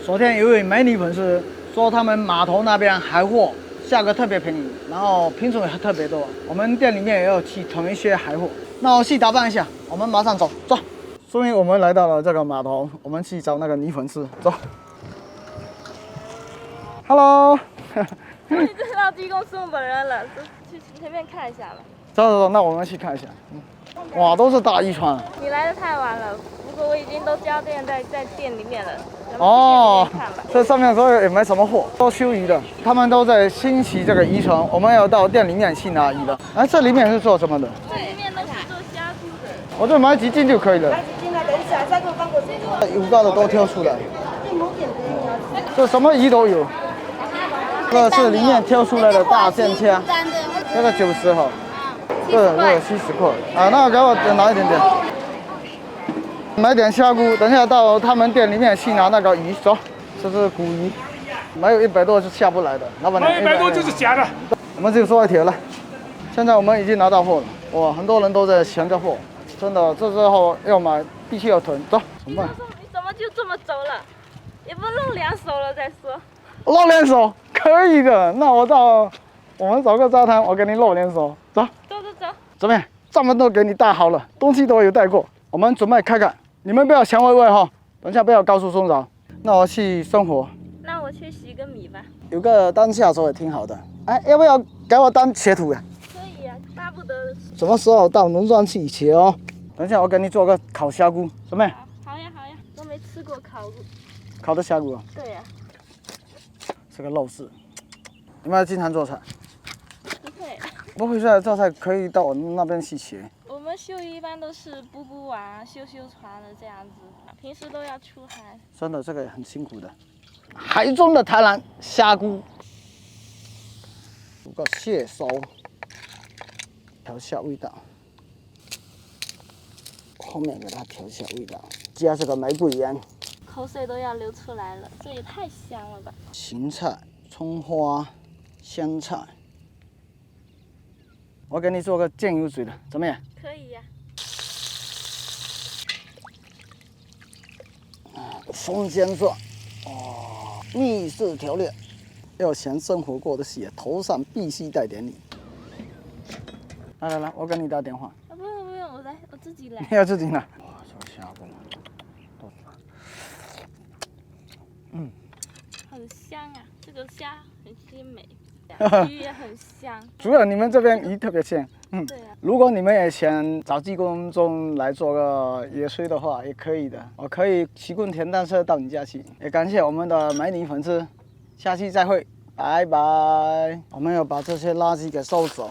昨天有一位美女粉丝说他们码头那边海货价格特别便宜，然后品种也特别多。我们店里面也有去囤一些海货。那我去打扮一下，我们马上走。终于我们来到了这个码头，我们去找那个女粉丝。走。Hello。你知道济公是我本人了，去前面看一下吧。走，那我们去看一下。哇，都是大渔船。你来的太晚了，不过我已经都交店在店里面了。哦，看吧。这上面都也没什么货，都修鱼的，他们都在清洗这个渔船。我们要到店里面去拿鱼的。哎，这里面是做什么的？这里面都是做虾酥的。我就买几斤就可以了。买几斤来，等一下再给我放过去。有高的都挑出来。这什么鱼都有。这是里面挑出来的大剑虾，这个90哈，这个70块啊，那给我拿一点点。买点虾菇，等一下到他们店里面去拿那个鱼。走，这是古鱼，没有100多是下不来的。老板娘，100多就是假的。我们就说一条了。现在我们已经拿到货了，哇，很多人都在抢着货，真的，这时候要买必须要囤。走，怎么办？你怎么就这么走了？也不露2手了再说。露2手可以的，那我们找个沙滩，我给你露2手。走，怎么样？帐篷都给你搭好了，东西都有带过，我们准备开干。你们不要抢位哈，等一下不要告诉松嫂。那我去生火。那我去洗个米吧。有个当下手也挺好的。哎，要不要给我当切图呀？可以啊，巴不得。什么时候到农庄去切哦？等一下我给你做个烤虾菇，怎么样？好呀，都没吃过烤的虾菇啊？对呀。是个肉丝。你们要经常做菜？不会。不会做菜可以到我们那边去切。我们休一般都是补啊、修船的这样子，平时都要出海。真的，这个也很辛苦的。海中的豺狼虾菇，煮个蟹熟，调下味道。后面给它调下味道，加这个玫瑰盐。口水都要流出来了，这也太香了吧！芹菜、葱花、香菜，我给你做个酱油水的，怎么样？可以呀。葱姜蒜，哦，秘式调料，要想生活过得喜，头上必须带点你。来，我给你打电话。不用，我自己来。你要自己来。哇，这个虾菇。很香啊，这个虾很鲜美，鱼也很香。主要你们这边鱼特别鲜，对啊。如果你们也想找济公中来做个野炊的话，也可以的。我可以骑共田单车到你家去。也感谢我们的美女粉丝，下期再会，拜拜。我们要把这些垃圾给收走。